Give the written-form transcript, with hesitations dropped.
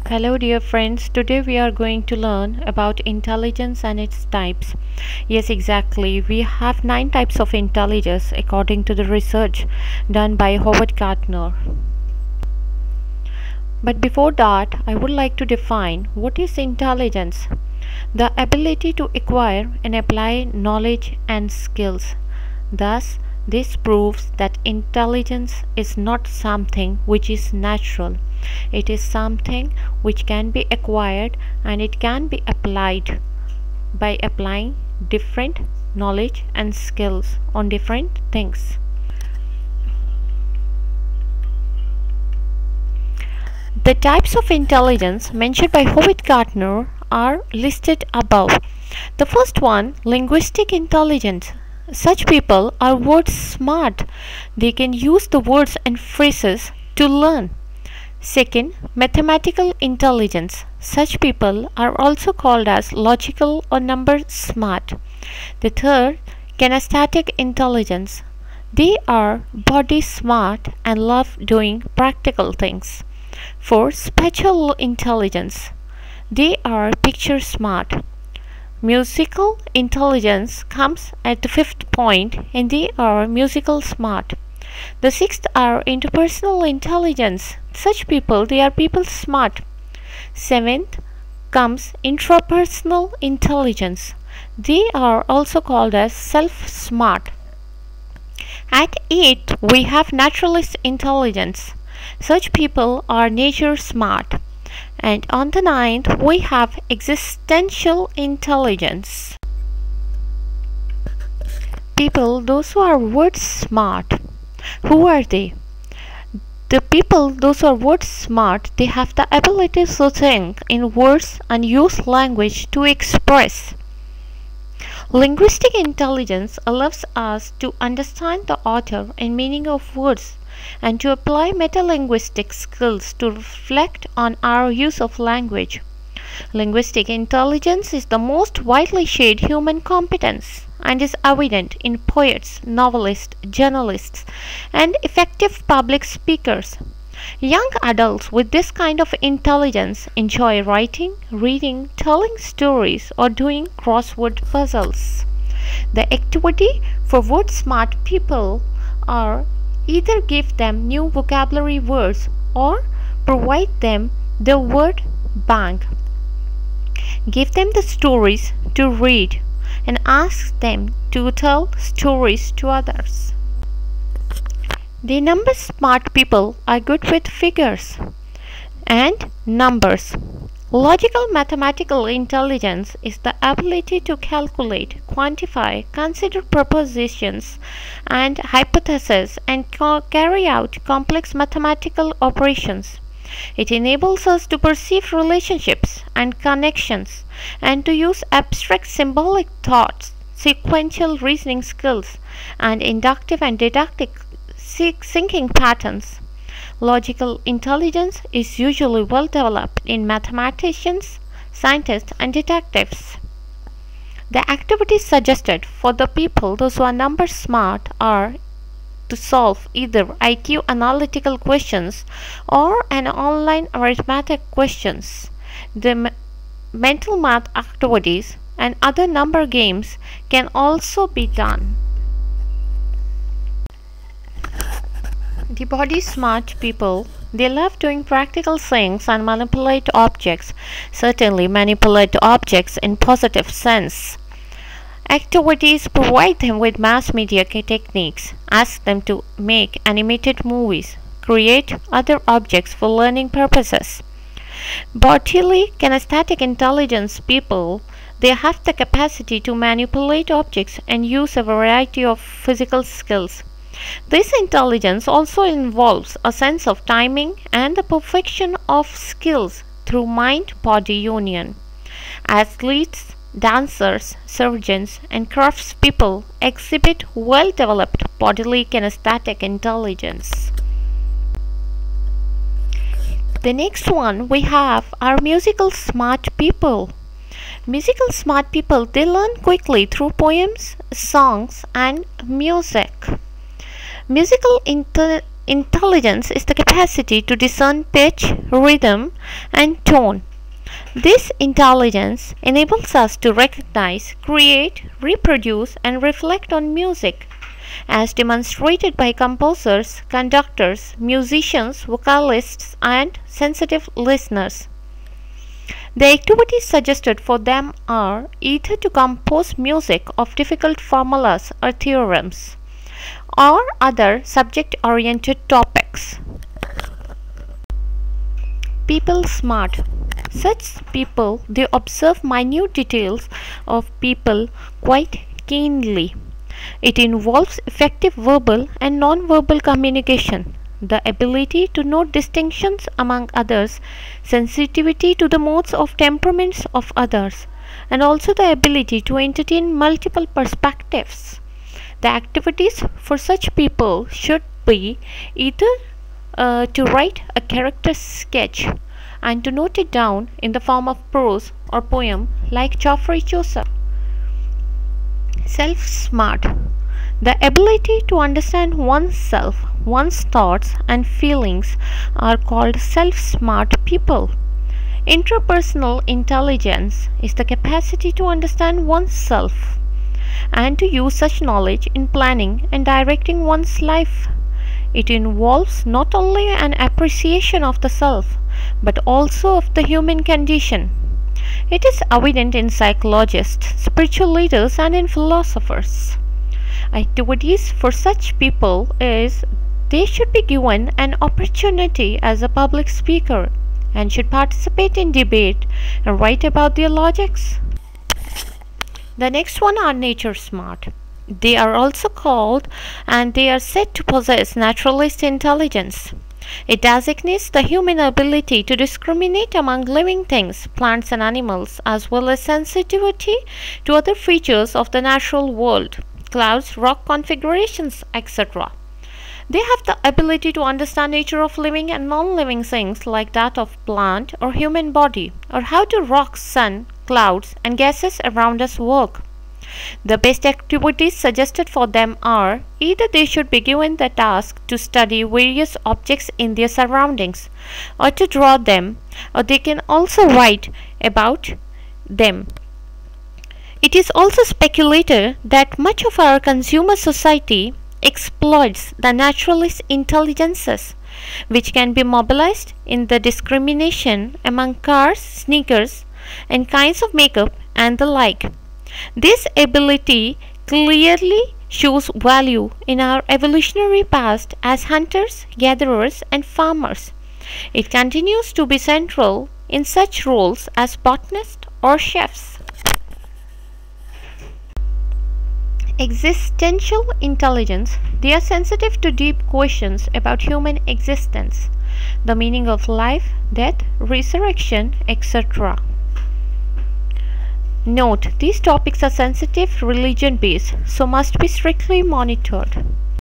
Hello dear friends, today we are going to learn about intelligence and its types. Yes, exactly. We have 9 types of intelligence according to the research done by Howard Gardner. But before that, I would like to define what is intelligence. The ability to acquire and apply knowledge and skills. Thus, this proves that intelligence is not something which is natural. It is something which can be acquired and it can be applied by applying different knowledge and skills on different things. The types of intelligence mentioned by Howard Gardner are listed above. The first one, linguistic intelligence. Such people are word smart. They can use the words and phrases to learn. Second, mathematical intelligence. Such people are also called as logical or number smart. The third, kinesthetic intelligence. They are body smart and love doing practical things. Fourth, spatial intelligence. They are picture smart. Musical intelligence comes at the fifth point and they are musical smart. The sixth are interpersonal intelligence. Such people, they are people smart. Seventh comes intrapersonal intelligence. They are also called as self smart. At eighth, we have naturalist intelligence. Such people are nature smart. And on the ninth, we have existential intelligence. People, those who are word smart. Who are they? The people, those who are word smart, they have the ability to think in words and use language to express. Linguistic intelligence allows us to understand the author and meaning of words and to apply metalinguistic skills to reflect on our use of language. Linguistic intelligence is the most widely shared human competence and is evident in poets, novelists, journalists, and effective public speakers. Young adults with this kind of intelligence enjoy writing, reading, telling stories, or doing crossword puzzles. The activity for word smart people are either give them new vocabulary words or provide them the word bank. Give them the stories to read and ask them to tell stories to others. The number smart people are good with figures and numbers. Logical mathematical intelligence is the ability to calculate, quantify, consider propositions and hypotheses and carry out complex mathematical operations. It enables us to perceive relationships and connections and to use abstract symbolic thoughts, sequential reasoning skills, and inductive and deductive thinking patterns. Logical intelligence is usually well developed in mathematicians, scientists, and detectives. The activities suggested for the people, those who are number smart, are to solve either IQ analytical questions or an online arithmetic questions. The mental math activities and other number games can also be done. The body smart people, they love doing practical things and manipulate objects. Certainly manipulate objects in positive sense. Activities provide them with mass media techniques, ask them to make animated movies, create other objects for learning purposes. Bodily kinesthetic intelligence people, they have the capacity to manipulate objects and use a variety of physical skills. This intelligence also involves a sense of timing and the perfection of skills through mind-body union. Athletes, dancers, surgeons, and craftspeople exhibit well-developed bodily kinesthetic intelligence. The next one we have are musical smart people. Musical smart people, they learn quickly through poems, songs, and music. Musical intelligence is the capacity to discern pitch, rhythm, and tone. This intelligence enables us to recognize, create, reproduce, and reflect on music, as demonstrated by composers, conductors, musicians, vocalists, and sensitive listeners. The activities suggested for them are either to compose music of difficult formulas or theorems, or other subject-oriented topics. People smart. Such people, they observe minute details of people quite keenly. It involves effective verbal and non-verbal communication, the ability to note distinctions among others, sensitivity to the moods of temperaments of others, and also the ability to entertain multiple perspectives. The activities for such people should be either to write a character sketch and to note it down in the form of prose or poem like Geoffrey Chaucer. Self-smart. The ability to understand oneself, one's thoughts and feelings are called self-smart people. Interpersonal intelligence is the capacity to understand oneself and to use such knowledge in planning and directing one's life. It involves not only an appreciation of the self, but also of the human condition. It is evident in psychologists, spiritual leaders, and in philosophers. Activities for such people is they should be given an opportunity as a public speaker and should participate in debate and write about their logics. The next one are nature smart. They are also called and they are said to possess naturalist intelligence. It designates the human ability to discriminate among living things, plants and animals, as well as sensitivity to other features of the natural world, clouds, rock configurations, etc. They have the ability to understand nature of living and non-living things like that of plant or human body, or how do rocks, sun, clouds, and gases around us work. The best activities suggested for them are either they should be given the task to study various objects in their surroundings or to draw them, or they can also write about them. It is also speculated that much of our consumer society exploits the naturalist intelligences which can be mobilized in the discrimination among cars, sneakers, and kinds of makeup and the like. This ability clearly shows value in our evolutionary past as hunters, gatherers, and farmers. It continues to be central in such roles as botanists or chefs. Existential intelligence. They are sensitive to deep questions about human existence, the meaning of life, death, resurrection, etc. Note, these topics are sensitive religion based, so must be strictly monitored.